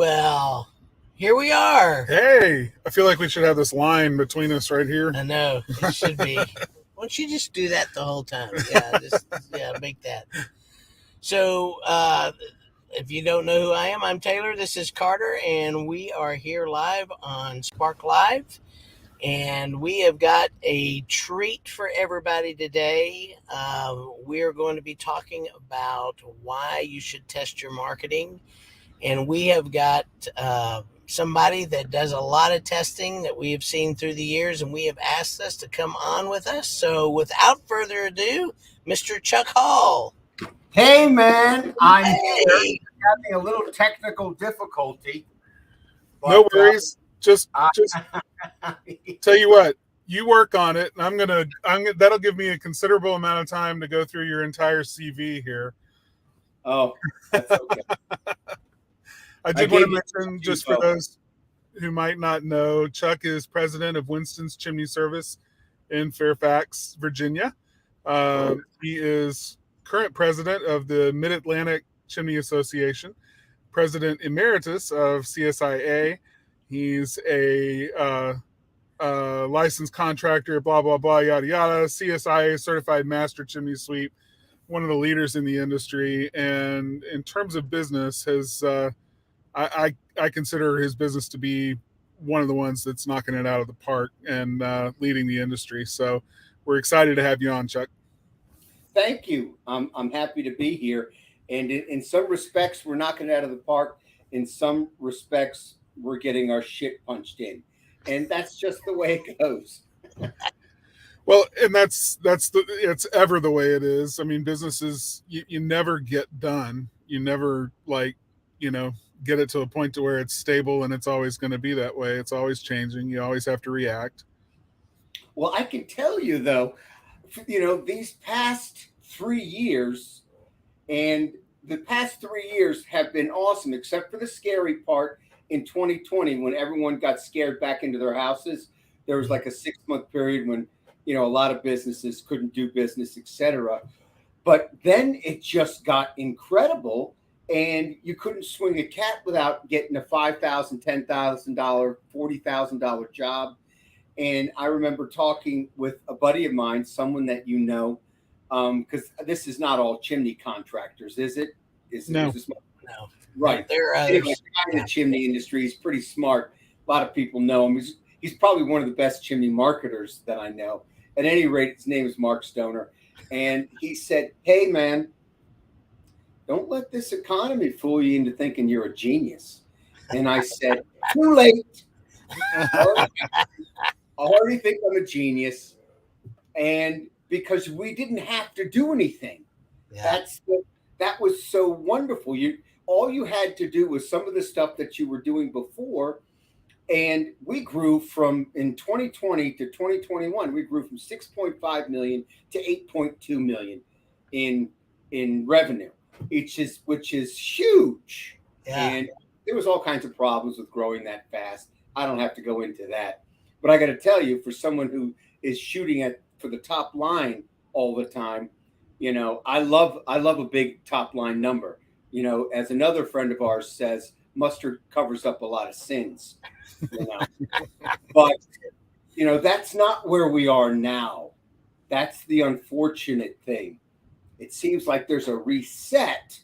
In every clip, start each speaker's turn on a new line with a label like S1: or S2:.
S1: Well, here we are.
S2: Hey, I feel like we should have this line between us right here.
S1: I know it should be. Why don't you just do that the whole time? Yeah, just make that. So, if you don't know who I am, I'm Taylor. This is Carter, and we are here live on Spark Live. And we have got a treat for everybody today. We are going to be talking about why you should test your marketing. And we have got somebody that does a lot of testing that we have seen through the years, and we have asked us to come on with us. So without further ado, Mr. Chuck Hall.
S3: Hey, man, I'm here.
S1: Hey.
S3: Having a little technical difficulty.
S2: No worries. Just tell you what, you work on it, and that'll give me a considerable amount of time to go through your entire CV here.
S3: Oh, that's okay.
S2: I did want to mention, just for those who might not know, Chuck is president of Winston's Chimney Service in Fairfax, Virginia. He is current president of the Mid-Atlantic Chimney Association, president emeritus of CSIA. He's a licensed contractor, blah, blah, blah, yada, yada, CSIA certified master chimney sweep, one of the leaders in the industry. And in terms of business, I consider his business to be one of the ones that's knocking it out of the park and leading the industry. So we're excited to have you on, Chuck.
S3: Thank you. I'm happy to be here. And in some respects, we're knocking it out of the park. In some respects, we're getting our shit punched in. And that's just the way it goes.
S2: Well, and it's ever the way it is. I mean, businesses, you never get done. You never get it to a point to where it's stable, and it's always going to be that way. It's always changing. You always have to react.
S3: Well, I can tell you, though, these past 3 years, and the past 3 years have been awesome, except for the scary part in 2020 when everyone got scared back into their houses. There was like a 6-month period when, a lot of businesses couldn't do business, etc. But then it just got incredible. And you couldn't swing a cat without getting a $5,000, $10,000, $40,000 job. And I remember talking with a buddy of mine, someone that because this is not all chimney contractors, is it?
S2: No.
S1: No.
S3: Right. Anyway, in the chimney industry, he's pretty smart. A lot of people know him. He's probably one of the best chimney marketers that I know. At any rate, his name is Mark Stoner. And he said, hey, man, don't let this economy fool you into thinking you're a genius. And I said, too late. I already think I'm a genius. And because we didn't have to do anything. Yeah. That was so wonderful. All you had to do was some of the stuff that you were doing before. And we grew in 2020 to 2021, we grew from 6.5 million to 8.2 million in revenue. Which is huge. Yeah. And there was all kinds of problems with growing that fast. I don't have to go into that. But I got to tell you, for someone who is shooting for the top line all the time, I love a big top line number. As another friend of ours says, mustard covers up a lot of sins. But that's not where we are now. That's the unfortunate thing. It seems like there's a reset,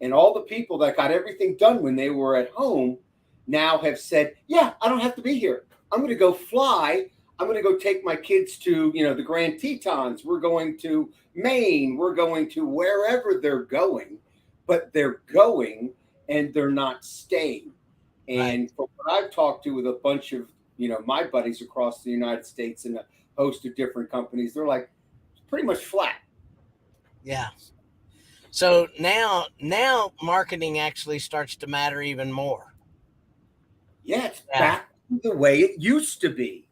S3: and all the people that got everything done when they were at home now have said, yeah, I don't have to be here. I'm going to go fly. I'm going to go take my kids to, the Grand Tetons. We're going to Maine. We're going to wherever they're going, but they're going and they're not staying. And right. From what I've talked to with a bunch of, my buddies across the United States and a host of different companies, they're like, it's pretty much flat.
S1: Yeah. So now marketing actually starts to matter even more.
S3: Yeah, it's back to the way it used to be.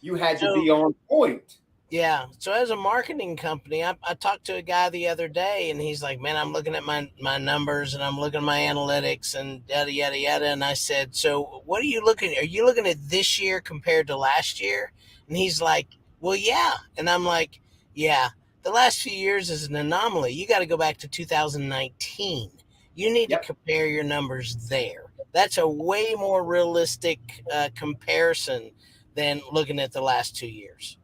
S3: You had to be on point.
S1: Yeah. So as a marketing company, I talked to a guy the other day, and he's like, man, I'm looking at my numbers and I'm looking at my analytics and yada, yada, yada. And I said, so what are you looking at? Are you looking at this year compared to last year? And he's like, well, yeah. And I'm like, yeah. The last few years is an anomaly. You got to go back to 2019. You need to compare your numbers there. That's a way more realistic comparison than looking at the last 2 years.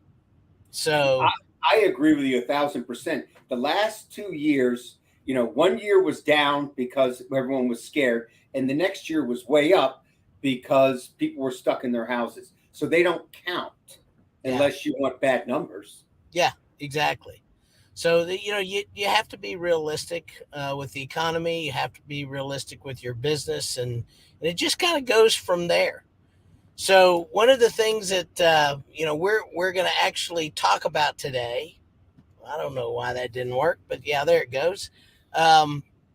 S1: So
S3: I agree with you 1,000%. The last 2 years, 1 year was down because everyone was scared, and the next year was way up because people were stuck in their houses. So they don't count unless you want bad numbers.
S1: Yeah, exactly. So you have to be realistic with the economy. You have to be realistic with your business, and it just kind of goes from there. So one of the things that we're going to actually talk about today, I don't know why that didn't work, but yeah, there it goes,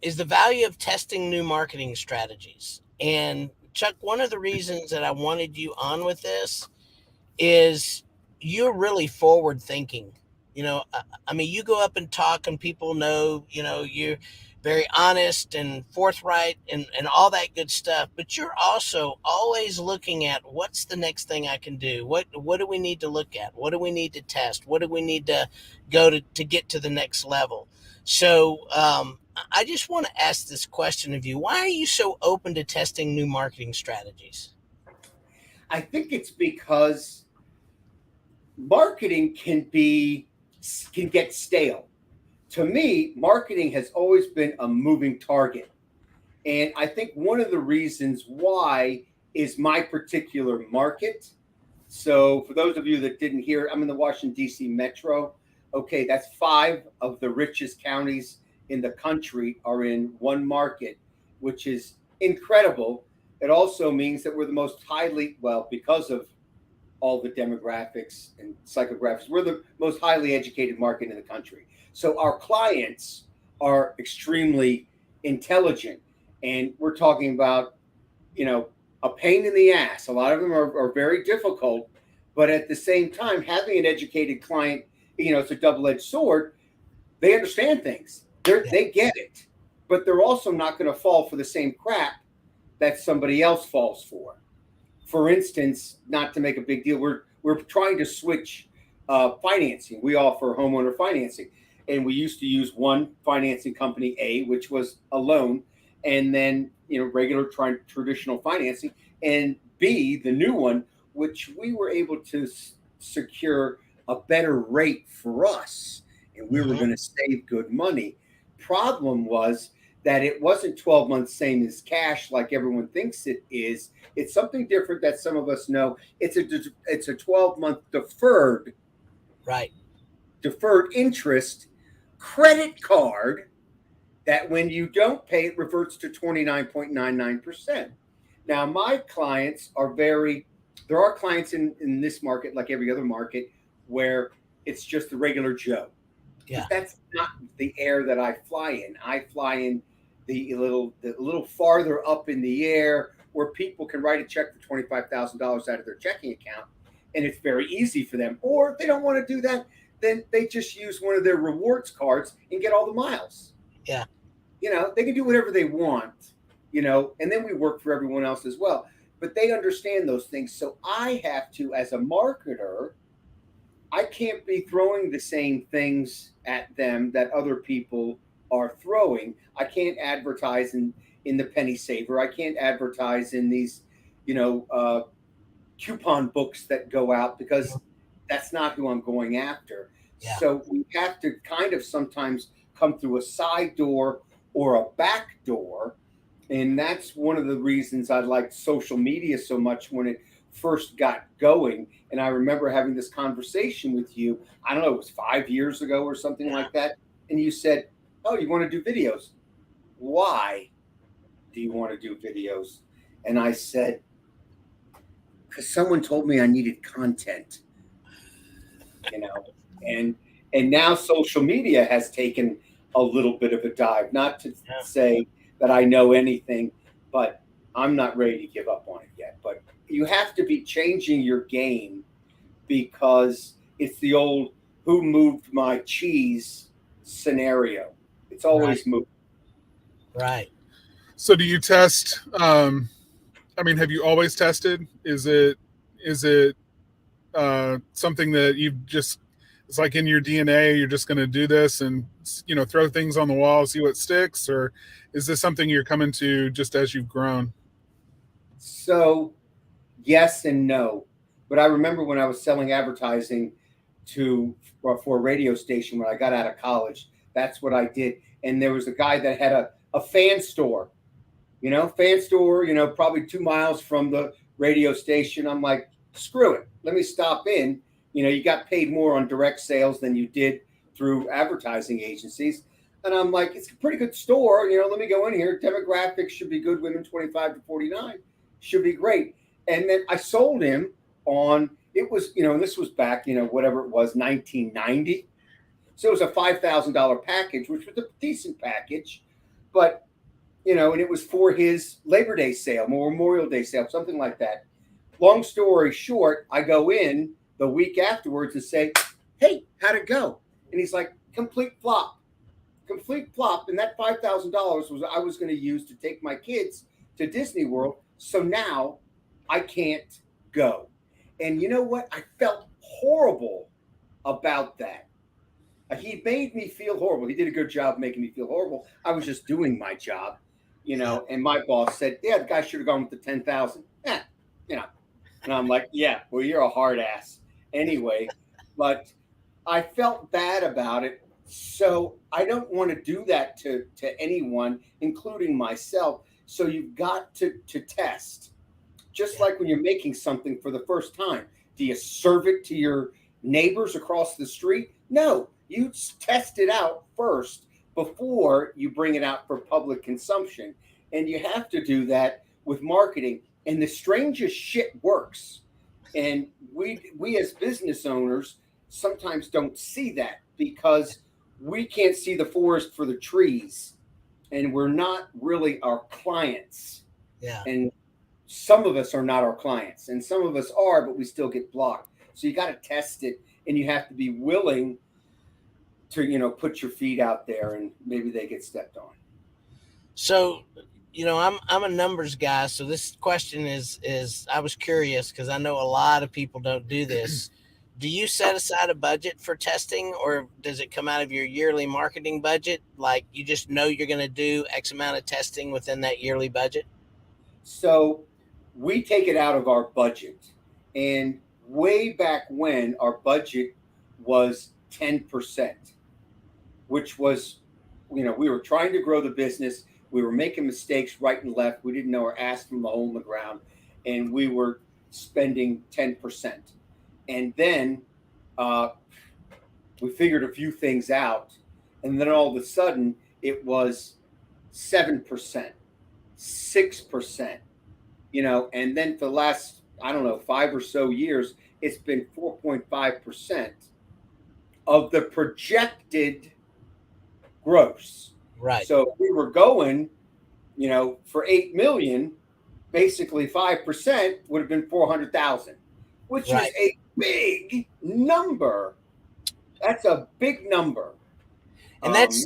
S1: is the value of testing new marketing strategies. And Chuck, one of the reasons that I wanted you on with this is you're really forward thinking. I mean, you go up and talk, and people know, you're very honest and forthright and all that good stuff. But you're also always looking at what's the next thing I can do. What do we need to look at? What do we need to test? What do we need to go to get to the next level? So I just want to ask this question of you. Why are you so open to testing new marketing strategies?
S3: I think it's because marketing can get stale. To me, marketing has always been a moving target. And I think one of the reasons why is my particular market. So, for those of you that didn't hear, I'm in the Washington, D.C. metro. Okay, that's 5 of the richest counties in the country are in one market, which is incredible. It also means that we're the most because of all the demographics and psychographics, we're the most highly educated market in the country. So our clients are extremely intelligent. And we're talking about, a pain in the ass. A lot of them are very difficult. But at the same time, having an educated client, it's a double-edged sword. They understand things. They get it. But they're also not going to fall for the same crap that somebody else falls for. For instance, not to make a big deal, we're trying to switch financing. We offer homeowner financing, and we used to use one financing company, A, which was a loan, and then regular traditional financing, and B, the new one, which we were able to secure a better rate for us, and we were going to save good money. Problem was that it wasn't 12 months same as cash like everyone thinks it is. It's something different that some of us know. It's a 12-month deferred,
S1: Right?
S3: Deferred interest credit card that when you don't pay, it reverts to 29.99%. Now, my clients there are clients in this market, like every other market, where it's just the regular Joe.
S1: Yeah.
S3: But that's not the air that I fly in. I fly in the little farther up in the air where people can write a check for $25,000 out of their checking account, and it's very easy for them. Or if they don't want to do that, then they just use one of their rewards cards and get all the miles.
S1: Yeah.
S3: They can do whatever they want, and then we work for everyone else as well. But they understand those things. So I have to, as a marketer, I can't be throwing the same things at them that other people are throwing. I can't advertise in the penny saver. I can't advertise in these, coupon books that go out because that's not who I'm going after. Yeah. So we have to kind of sometimes come through a side door or a back door. And that's one of the reasons I liked social media so much when it first got going. And I remember having this conversation with you, I don't know, it was 5 years ago or something like that. And you said, oh, you want to do videos? Why do you want to do videos? And I said, because someone told me I needed content, and now social media has taken a little bit of a dive, not to say that I know anything, but I'm not ready to give up on it yet. But you have to be changing your game because it's the old who moved my cheese scenario. It's always moving.
S1: Right.
S2: So do you test? Have you always tested? Is it something that you've just, it's like in your DNA, you're just going to do this and, throw things on the wall, see what sticks? Or is this something you're coming to just as you've grown?
S3: So yes and no. But I remember when I was selling advertising for a radio station when I got out of college, that's what I did. And there was a guy that had a fan store, probably 2 miles from the radio station. I'm like, screw it. Let me stop in. You got paid more on direct sales than you did through advertising agencies. And I'm like, it's a pretty good store. Let me go in here. Demographics should be good. Women 25 to 49 should be great. And then I sold him on, it was, and this was back, whatever it was, 1990. So it was a $5,000 package, which was a decent package. But, and it was for his Labor Day sale, Memorial Day sale, something like that. Long story short, I go in the week afterwards and say, hey, how'd it go? And he's like, complete flop. And that $5,000 was I was going to use to take my kids to Disney World. So now I can't go. And you know what? I felt horrible about that. He made me feel horrible. He did a good job making me feel horrible. I was just doing my job, and my boss said, yeah, the guy should have gone with the 10,000. And I'm like, yeah, well, you're a hard ass anyway. But I felt bad about it. So I don't want to do that to anyone, including myself. So you've got to test. Just like when you're making something for the first time. Do you serve it to your neighbors across the street? No, you test it out first before you bring it out for public consumption. And you have to do that with marketing. And the strangest shit works. And we as business owners sometimes don't see that because we can't see the forest for the trees. And we're not really our clients.
S1: Yeah.
S3: And some of us are not our clients, and some of us are, but we still get blocked. So you got to test it, and you have to be willing to, put your feet out there, and maybe they get stepped on.
S1: So, I'm a numbers guy. So this question is I was curious because I know a lot of people don't do this. Do you set aside a budget for testing, or does it come out of your yearly marketing budget? Like you just know you're going to do X amount of testing within that yearly budget?
S3: So we take it out of our budget. And way back when our budget was 10%, which was, we were trying to grow the business. We were making mistakes right and left. We didn't know our ass from the hole in the ground. And we were spending 10%. And then we figured a few things out. And then all of a sudden it was 7%, 6%, and then for the last, 5 or so years, it's been 4.5% of the projected gross.
S1: Right.
S3: So we were going, for 8 million, basically 5% would have been 400,000, which is a big number. That's a big number.
S1: And that's,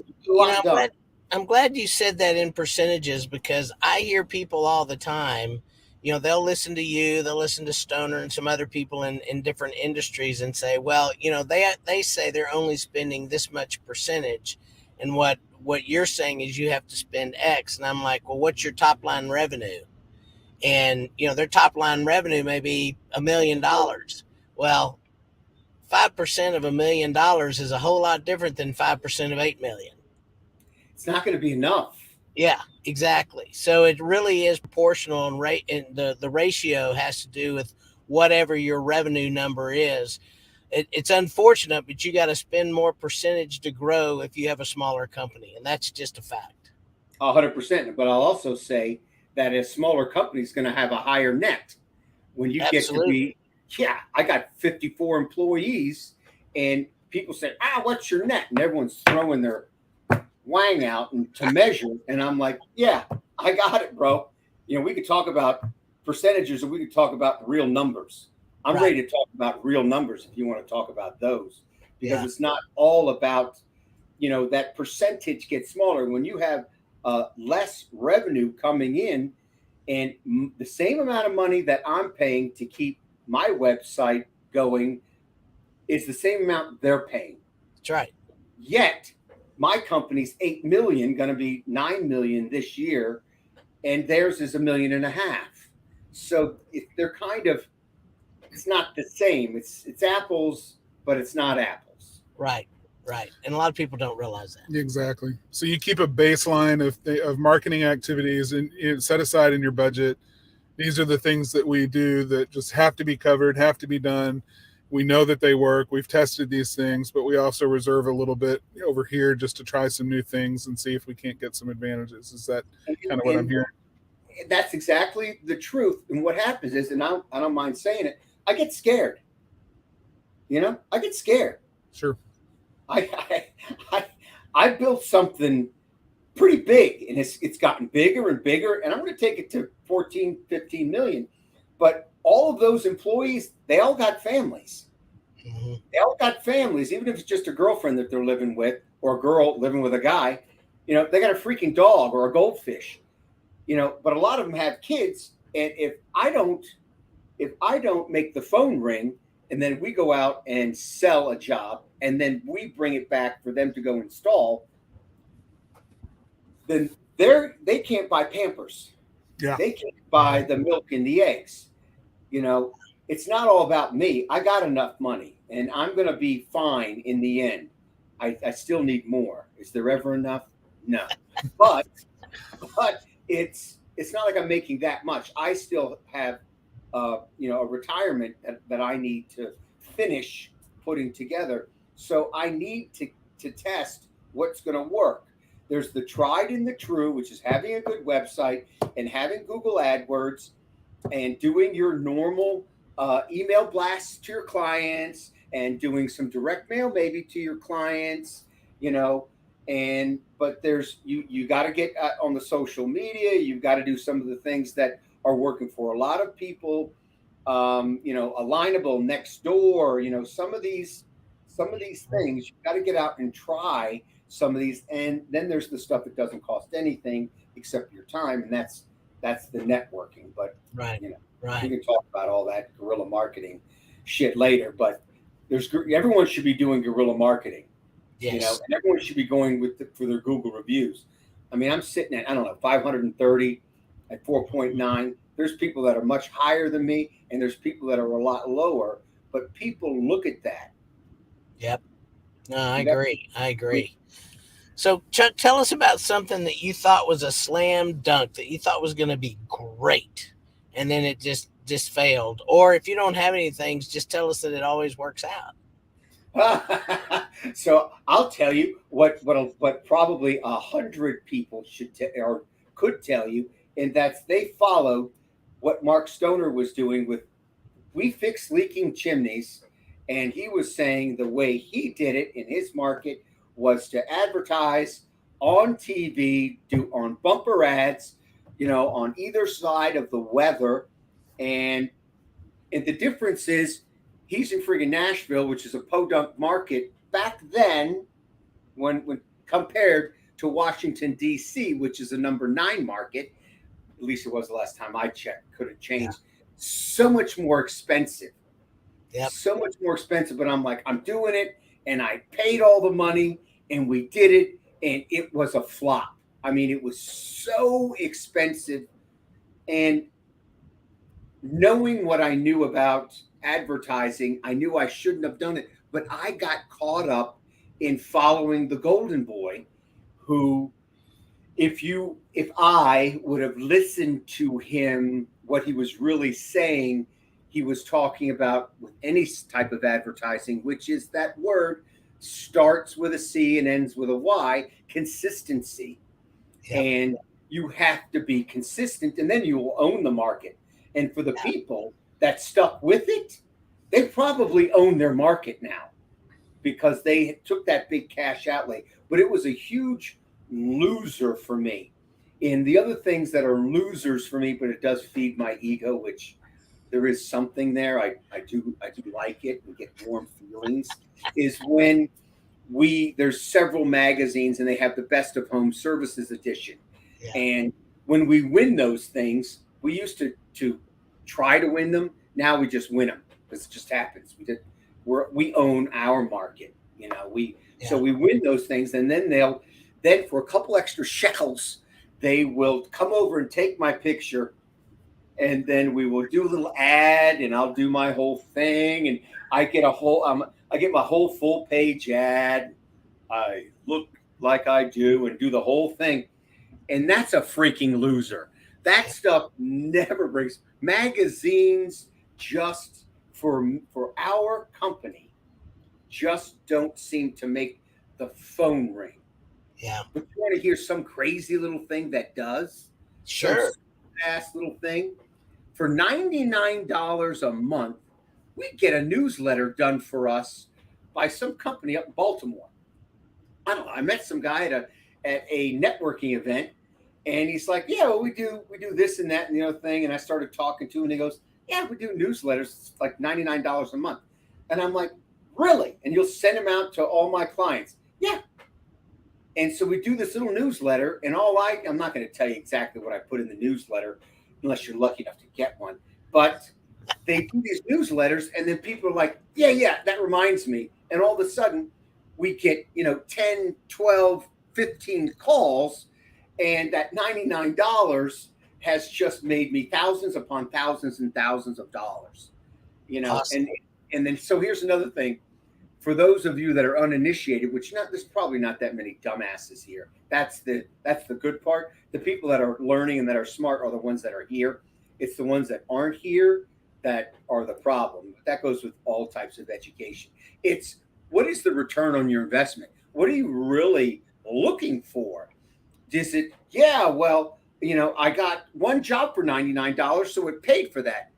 S1: I'm glad you said that in percentages because I hear people all the time, they'll listen to you, they'll listen to Stoner and some other people in different industries and say, well, they say they're only spending this much percentage. And what you're saying is you have to spend X. And I'm like, well, what's your top line revenue? And, their top line revenue may be $1 million. Well, 5% of $1 million is a whole lot different than 5% of 8 million.
S3: It's not going to be enough.
S1: Yeah, exactly. So it really is proportional, and the ratio has to do with whatever your revenue number is. It's unfortunate, but you got to spend more percentage to grow if you have a smaller company, and that's just a fact.
S3: 100%. But I'll also say that a smaller company is going to have a higher net when you get to be. Yeah, I got 54 employees, and people say, what's your net? And everyone's throwing their wang out and to measure. And I'm like, yeah, I got it, bro. We could talk about percentages or we could talk about real numbers. I'm ready to talk about real numbers if you want to talk about those, because it's not all about, that percentage gets smaller when you have less revenue coming in, and the same amount of money that I'm paying to keep my website going is the same amount they're paying.
S1: That's right.
S3: Yet my company's 8 million, going to be 9 million this year, and theirs is $1.5 million. So they're kind of, it's not the same. It's apples, but it's not apples.
S1: Right. And a lot of people don't realize that.
S2: Exactly. So you keep a baseline of marketing activities and set aside in your budget. These are the things that we do that just have to be covered, have to be done. We know that they work. We've tested these things, but we also reserve a little bit over here just to try some new things and see if we can't get some advantages. Is that kind of what I'm hearing?
S3: That's exactly the truth. And what happens is, and I don't mind saying it, I get scared. I get scared.
S2: Sure.
S3: I built something pretty big, and it's gotten bigger and bigger, and I'm going to take it to 14, 15 million. But all of those employees, they all got families.
S1: Mm-hmm.
S3: They all got families, even if it's just a girlfriend that they're living with, or a girl living with a guy. They got a freaking dog or a goldfish. But a lot of them have kids, and if I don't make the phone ring, and then we go out and sell a job, and then we bring it back for them to go install, then they can't buy Pampers.
S2: Yeah.
S3: They can't buy the milk and the eggs. It's not all about me. I got enough money, and I'm going to be fine in the end. I still need more. Is there ever enough? No. But it's not like I'm making that much. I still have a retirement that I need to finish putting together. So I need to test what's going to work. There's the tried and the true, which is having a good website and having Google AdWords and doing your normal email blasts to your clients and doing some direct mail maybe to your clients, but there's you got to get on the social media. You've got to do some of the things that are working for a lot of people. Alignable, next door, some of these things you've got to get out and try some of these. And then there's the stuff that doesn't cost anything except your time, and that's the networking. But
S1: right.
S3: We can talk about all that guerrilla marketing shit later. But everyone should be doing guerrilla marketing.
S1: Yes.
S3: And everyone should be going for their Google reviews. I mean, I'm sitting at 530 at 4.9. There's people that are much higher than me, and there's people that are a lot lower. But people look at that.
S1: Yep. No, I agree. So, Chuck, tell us about something that you thought was a slam dunk, that you thought was going to be great, and then it just failed. Or if you don't have any things, just tell us that it always works out.
S3: So I'll tell you what probably 100 people could tell you, and that's they followed what Mark Stoner was doing with We Fix Leaking Chimneys, and he was saying the way he did it in his market was to advertise on TV, do on bumper ads, on either side of the weather, and the difference is he's in friggin' Nashville, which is a podunk market back then when compared to Washington, D.C., which is a number 9 market. At least it was the last time I checked. Could have changed. Yeah. So much more expensive.
S1: Yep.
S3: So much more expensive. But I'm like, I'm doing it, and I paid all the money, and we did it, and it was a flop. I mean, it was so expensive. And knowing what I knew about advertising, I knew I shouldn't have done it, but I got caught up in following the golden boy, who if I would have listened to him, what he was really saying, he was talking about with any type of advertising, which is that word starts with a C and ends with a Y, consistency. Yep. And you have to be consistent, and then you will own the market. And for the people that stuck with it, they probably own their market now because they took that big cash outlay. But it was a huge loser for me. And the other things that are losers for me, but it does feed my ego, which there is something there. I do like it and get warm feelings, is when there's several magazines and they have the Best of Home Services edition. Yeah. And when we win those things, we used to try to win them. Now we just win them because it just happens. We own our market, So we win those things, and then then for a couple extra shekels, they will come over and take my picture and then we will do a little ad, and I'll do my whole thing, and I get my whole full page ad. I look like I do and do the whole thing, and that's a freaking loser. That stuff never brings magazines just for our company just don't seem to make the phone ring.
S1: Yeah.
S3: But you want to hear some crazy little thing that does?
S1: Sure.
S3: Some ass little thing. For $99 a month, we get a newsletter done for us by some company up in Baltimore. I don't know. I met some guy at a networking event, and he's like, "Yeah, well, we do this and that and the other thing." And I started talking to him, and he goes, "Yeah, we do newsletters. It's like $99 a month." And I'm like, "Really?" And you'll send them out to all my clients. Yeah. And so we do this little newsletter, and I'm not going to tell you exactly what I put in the newsletter unless you're lucky enough to get one. But they do these newsletters, and then people are like, yeah, that reminds me. And all of a sudden, we get, 10, 12, 15 calls, and that $99 has just made me thousands upon thousands and thousands of dollars.
S1: Awesome.
S3: And then so here's another thing. For those of you that are uninitiated, there's probably not that many dumbasses here. That's the good part. The people that are learning and that are smart are the ones that are here. It's the ones that aren't here that are the problem. That goes with all types of education. It's what is the return on your investment? What are you really looking for? Is it, I got one job for $99, so it paid for that.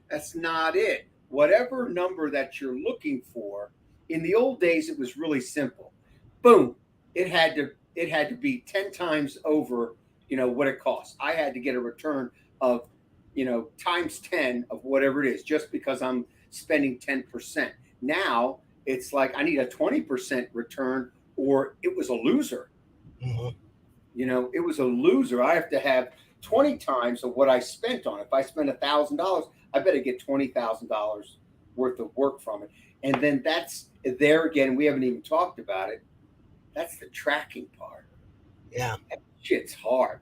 S3: That's not it. Whatever number that you're looking for, in the old days, it was really simple. Boom. It had to be 10 times over, what it costs. I had to get a return of, times 10 of whatever it is, just because I'm spending 10%. Now it's like I need a 20% return, or it was a loser.
S1: Mm-hmm.
S3: It was a loser. I have to have 20 times of what I spent on it. If I spend $1,000, I better get $20,000 worth of work from it. And then that's there again. We haven't even talked about it. That's the tracking part.
S1: Yeah.
S3: That shit's hard.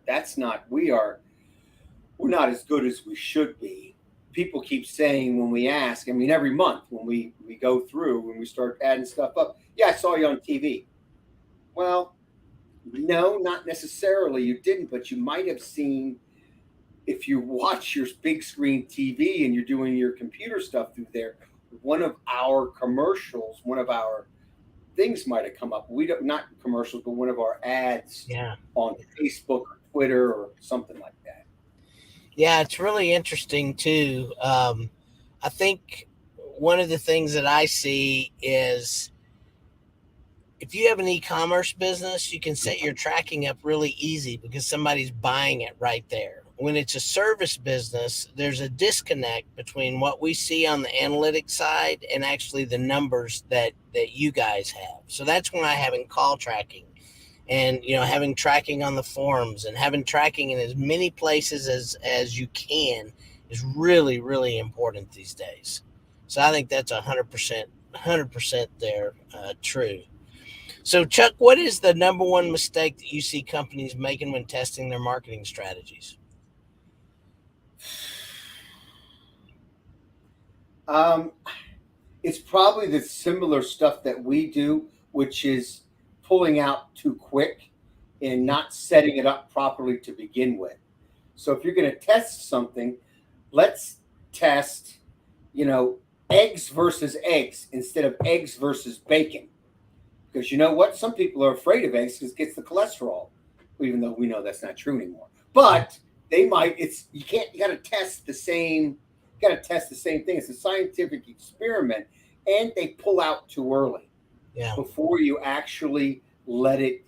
S3: We're not as good as we should be. People keep saying when we ask, every month when we go through, when we start adding stuff up, yeah, I saw you on TV. Well, no, not necessarily. You didn't, but you might have seen, if you watch your big screen TV and you're doing your computer stuff through there, one of our commercials, one of our things might have come up. We don't, not commercials, but one of our ads on Facebook or Twitter or something like that.
S1: Yeah, it's really interesting too. I think one of the things that I see is if you have an e-commerce business, you can set your tracking up really easy because somebody's buying it right there. When it's a service business, there's a disconnect between what we see on the analytics side and actually the numbers that you guys have. So that's why having call tracking and having tracking on the forums and having tracking in as many places as you can is really, really important these days. So I think that's 100% there, true. So, Chuck, what is the number one mistake that you see companies making when testing their marketing strategies?
S3: It's probably the similar stuff that we do, which is pulling out too quick and not setting it up properly to begin with. So if you're going to test something, let's test, eggs versus eggs instead of eggs versus bacon. Because you know what? Some people are afraid of eggs because it gets the cholesterol, even though we know that's not true anymore. But they might, you got to test the same thing. It's a scientific experiment, and they pull out too early.
S1: Yeah.
S3: Before you actually let it,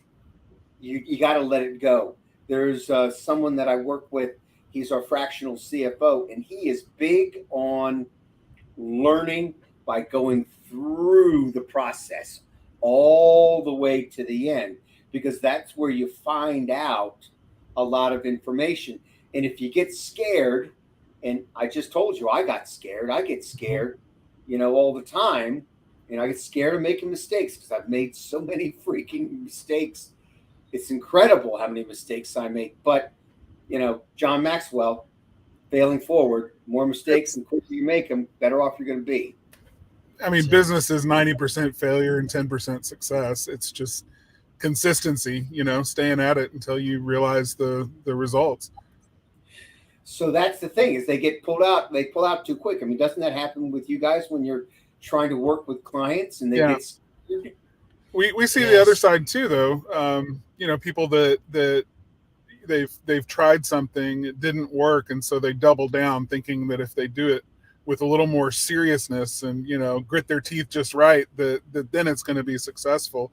S3: you got to let it go. There's someone that I work with. He's our fractional CFO, and he is big on learning by going through the process all the way to the end, because that's where you find out a lot of information. And if you get scared, and I just told you I get scared, all the time. And I get scared of making mistakes because I've made so many freaking mistakes. It's incredible how many mistakes I make. But, John Maxwell, failing forward. More mistakes, and quicker you make them, better off you're going to be.
S2: I mean, business is 90% failure and 10% success. It's just consistency, staying at it until you realize the results.
S3: So that's the thing, is they get pulled out. They pull out too quick. I mean, doesn't that happen with you guys when you're trying to work with clients and they get scared?
S2: We see the other side too, though. People that they've tried something, it didn't work, and so they double down, thinking that if they do it with a little more seriousness and grit their teeth just right, that then it's going to be successful.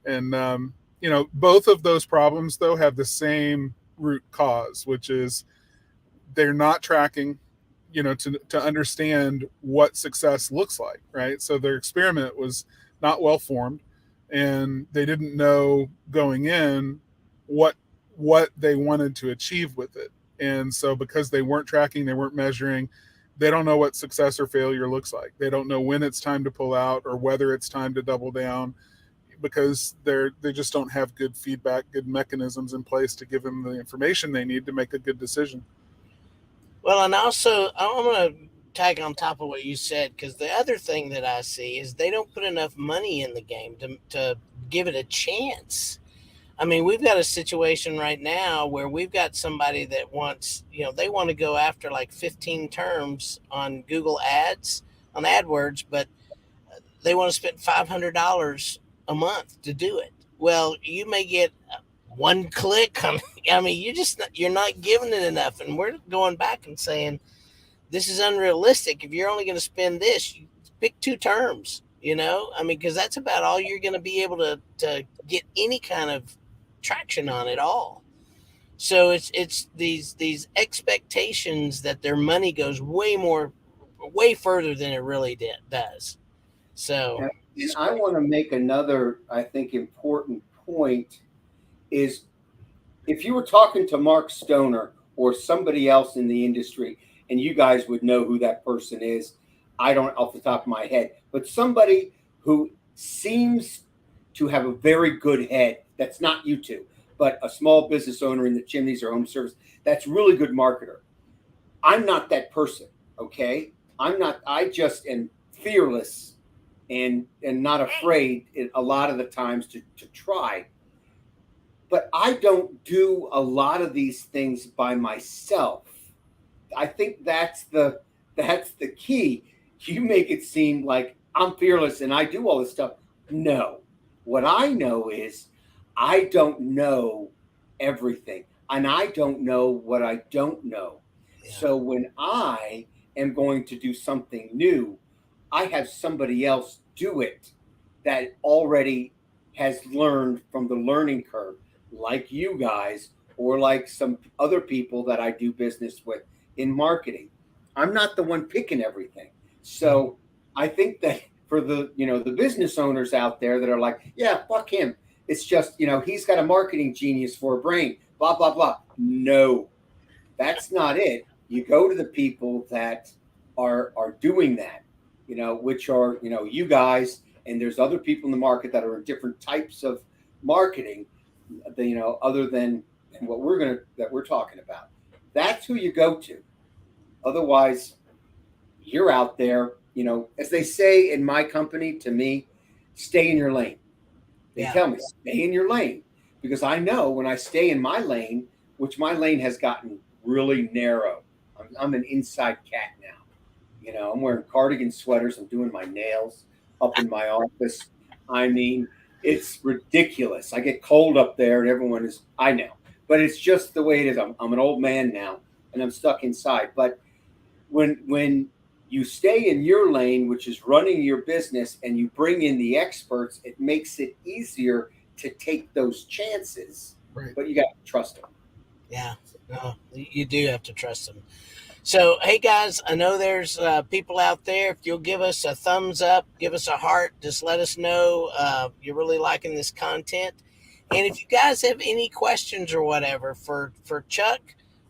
S2: And both of those problems though have the same root cause, which is they're not tracking, to understand what success looks like, right? So their experiment was not well formed, and they didn't know going in what they wanted to achieve with it. And so because they weren't tracking, they weren't measuring, they don't know what success or failure looks like. They don't know when it's time to pull out or whether it's time to double down, because they just don't have good feedback, good mechanisms in place to give them the information they need to make a good decision.
S1: Well, and also I'm going to tag on top of what you said, because the other thing that I see is they don't put enough money in the game to give it a chance. I mean, we've got a situation right now where we've got somebody that wants, they want to go after like 15 terms on Google Ads, on AdWords, but they want to spend $500 a month to do it. Well, you may get one click on, I mean, you're not giving it enough. And we're going back and saying, this is unrealistic. If you're only going to spend this, you pick 2 terms, I mean, because that's about all you're going to be able to get any kind of traction on at all. So it's these expectations that their money goes way further than it really does. So,
S3: and I want to make another, I think, important point is, if you were talking to Mark Stoner or somebody else in the industry, and you guys would know who that person is, I don't off the top of my head, but somebody who seems to have a very good head, that's not you two, but a small business owner in the chimneys or home service, that's really good marketer. I'm not that person, okay? I just am fearless and not afraid a lot of the times to try. But I don't do a lot of these things by myself. I think that's the key. You make it seem like I'm fearless and I do all this stuff. No. What I know is I don't know everything, and I don't know what I don't know. Yeah. So when I am going to do something new, I have somebody else do it that already has learned from the learning curve, like you guys or like some other people that I do business with in marketing. I'm not the one picking everything. So I think that for the business owners out there that are like, yeah, fuck him, it's just, he's got a marketing genius for a brain, blah, blah, blah. No, that's not it. You go to the people that are doing that, which are, you guys, and there's other people in the market that are in different types of marketing, other than what we're talking about. That's who you go to. Otherwise, you're out there, as they say in my company to me, stay in your lane. They tell me, stay in your lane, because I know when I stay in my lane, which my lane has gotten really narrow. I'm an inside cat now. I'm wearing cardigan sweaters. I'm doing my nails up in my office. I mean, it's ridiculous. I get cold up there and everyone is, I know, but it's just the way it is. I'm an old man now and I'm stuck inside. But when you stay in your lane, which is running your business, and you bring in the experts, it makes it easier to take those chances. Right. But you got to trust them.
S1: Yeah, no, you do have to trust them. So, hey guys, I know there's people out there. If you'll give us a thumbs up, give us a heart, just let us know you're really liking this content. And if you guys have any questions or whatever for Chuck,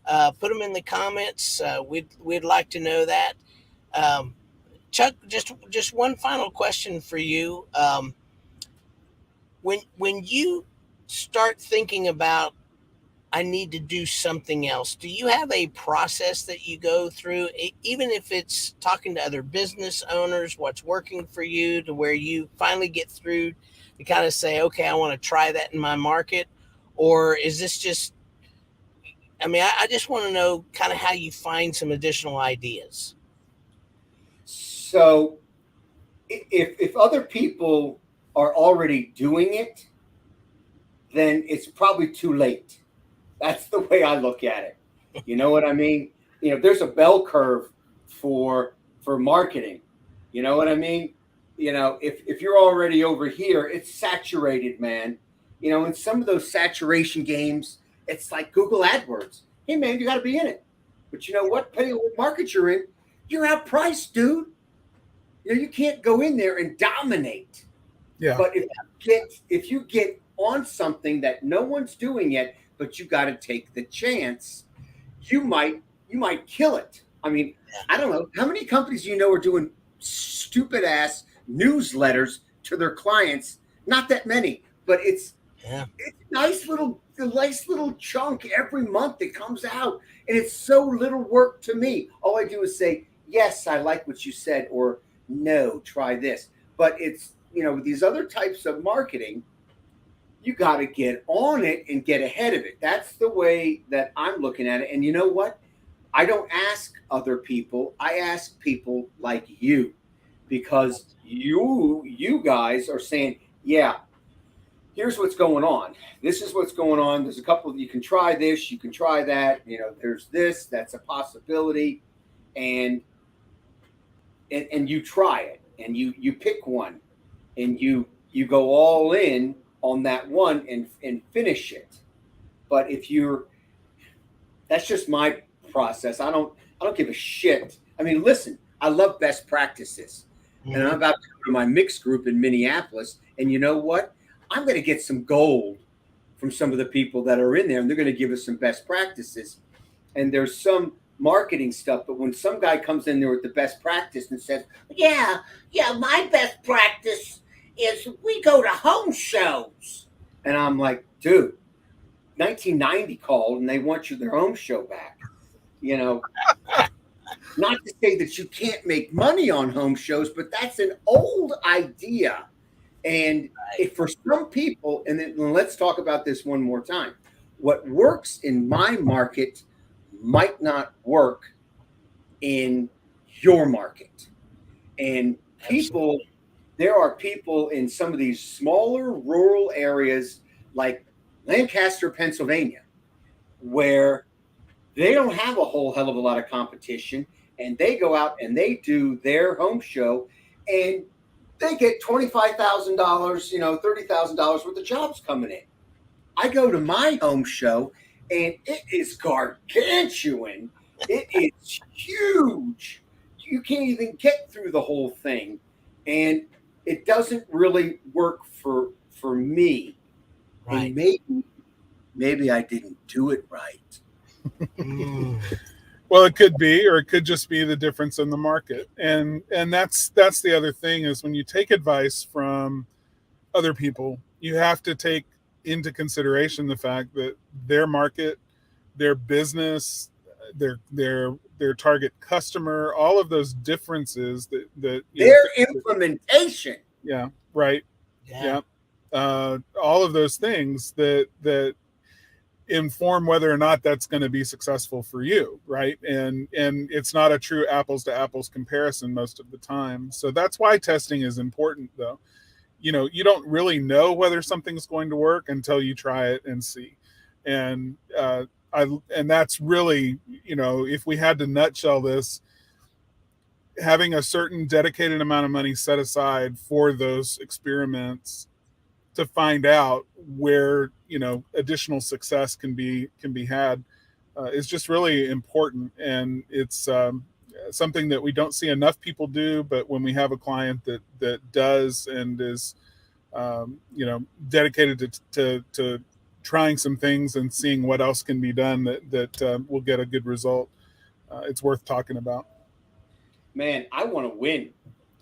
S1: put them in the comments. We'd like to know that. Chuck, just one final question for you. When you start thinking about I need to do something else. Do you have a process that you go through, even if it's talking to other business owners, what's working for you to where you finally get through to kind of say, okay, I want to try that in my market? Or is this just, I mean, I just want to know kind of how you find some additional ideas.
S3: So if other people are already doing it, then it's probably too late. That's the way I look at it. You know what I mean? There's a bell curve for marketing. You know what I mean? If you're already over here, it's saturated, man. In some of those saturation games, it's like Google AdWords. Hey, man, you got to be in it. But you know what? Depending on what market you're in, you're outpriced, dude. You can't go in there and dominate.
S2: Yeah.
S3: But if you get on something that no one's doing yet, but you got to take the chance, you might kill it. I mean, I don't know how many companies are doing stupid ass newsletters to their clients. Not that many, but it's a nice little chunk every month that comes out, and it's so little work to me. All I do is say, yes, I like what you said, or no, try this. But it's these other types of marketing, you got to get on it and get ahead of it. That's the way that I'm looking at it. And you know what? I don't ask other people. I ask people like you, because you guys are saying, yeah, here's what's going on. This is what's going on. There's a couple, you can try this, you can try that. There's this, that's a possibility. And you try it, and you pick one, and you go all in on that one and finish it. But that's just my process. I don't give a shit. I mean, listen, I love best practices. And I'm about to go to my mixed group in Minneapolis, and you know what? I'm going to get some gold from some of the people that are in there, and they're going to give us some best practices. And there's some marketing stuff, but when some guy comes in there with the best practice and says, yeah, my best practice is we go to home shows. And I'm like, dude, 1990 called and they want their home show back. Not to say that you can't make money on home shows, but that's an old idea. And if for some people, and then let's talk about this one more time, what works in my market might not work in your market. And there are people in some of these smaller rural areas like Lancaster, Pennsylvania, where they don't have a whole hell of a lot of competition, and they go out and they do their home show, and they get $25,000, $30,000 worth of jobs coming in. I go to my home show, and it is gargantuan. It is huge. You can't even get through the whole thing, and it doesn't really work for me.
S1: Right.
S3: And maybe I didn't do it right.
S2: Well, it could be, or it could just be the difference in the market. And that's the other thing, is when you take advice from other people, you have to take into consideration the fact that their market, their business, their target customer, all of those differences that
S3: their implementation.
S2: Yeah, right. Yeah. All of those things that inform whether or not that's going to be successful for you, right? And it's not a true apples to apples comparison most of the time. So that's why testing is important, though. You don't really know whether something's going to work until you try it and see. And that's really, if we had to nutshell this, having a certain dedicated amount of money set aside for those experiments to find out where additional success can be had is just really important. And it's something that we don't see enough people do, but when we have a client that does and is dedicated to trying some things and seeing what else can be done that will get a good result, it's worth talking about.
S3: Man, I want to win.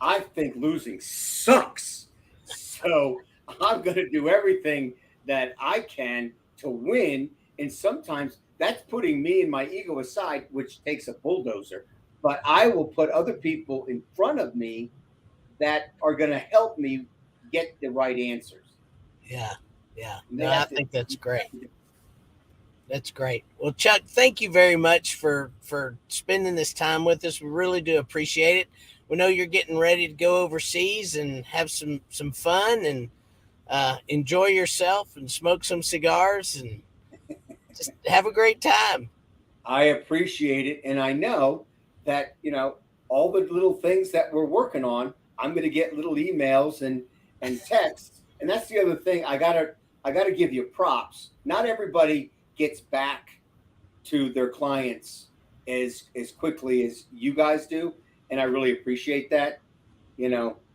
S3: I think losing sucks. So I'm going to do everything that I can to win And sometimes that's putting me and my ego aside, which takes a bulldozer. But I will put other people in front of me that are going to help me get the right answers.
S1: Yeah. Yeah.
S3: And
S1: No,
S3: they
S1: I
S3: have to.
S1: think that's great. That's great. Well, Chuck, thank you very much for spending this time with us. We really do appreciate it. We know you're getting ready to go overseas and have some fun and enjoy yourself and smoke some cigars and just have a great time.
S3: I appreciate it, and I know that all the little things that we're working on. I'm going to get little emails and texts, and that's the other thing. I gotta give you props. Not everybody gets back to their clients as quickly as you guys do, and I really appreciate that.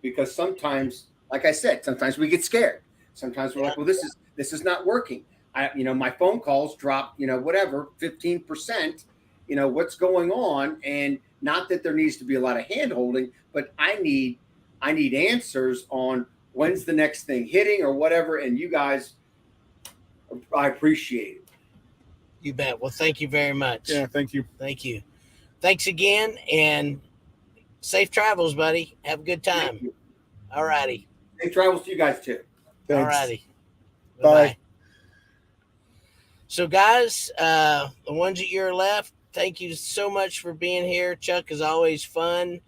S3: Because sometimes, like I said, sometimes we get scared. Sometimes we're
S1: Yeah.
S3: like, well, this is not working. My phone calls dropped, whatever, 15%. What's going on? And not that there needs to be a lot of hand holding, but I need answers on when's the next thing hitting or whatever. And you guys, I appreciate it.
S1: You bet. Well, thank you very much.
S2: Yeah, thank you.
S1: Thank you. Thanks again, and safe travels, buddy. Have a good time. All righty.
S3: Safe travels to you guys too.
S1: All
S2: Thanks.
S1: righty.
S2: Bye.
S1: Bye. So, guys, the ones that you're left, thank you so much for being here. Chuck is always fun.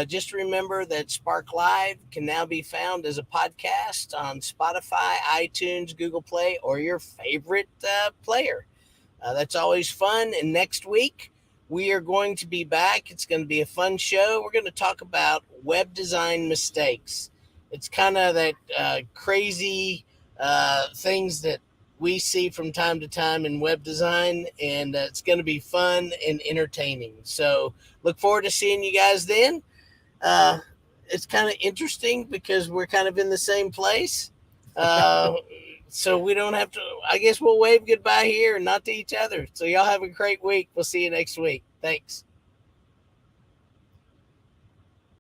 S1: Just remember that Spark Live can now be found as a podcast on Spotify, iTunes, Google Play, or your favorite player. That's always fun. And next week, we are going to be back. It's going to be a fun show. We're going to talk about web design mistakes. It's kind of that crazy things that we see from time to time in web design, and it's going to be fun and entertaining. So look forward to seeing you guys then. It's kind of interesting because we're kind of in the same place. So we don't have to, I guess we'll wave goodbye here and not to each other. So y'all have a great week. We'll see you next week. Thanks.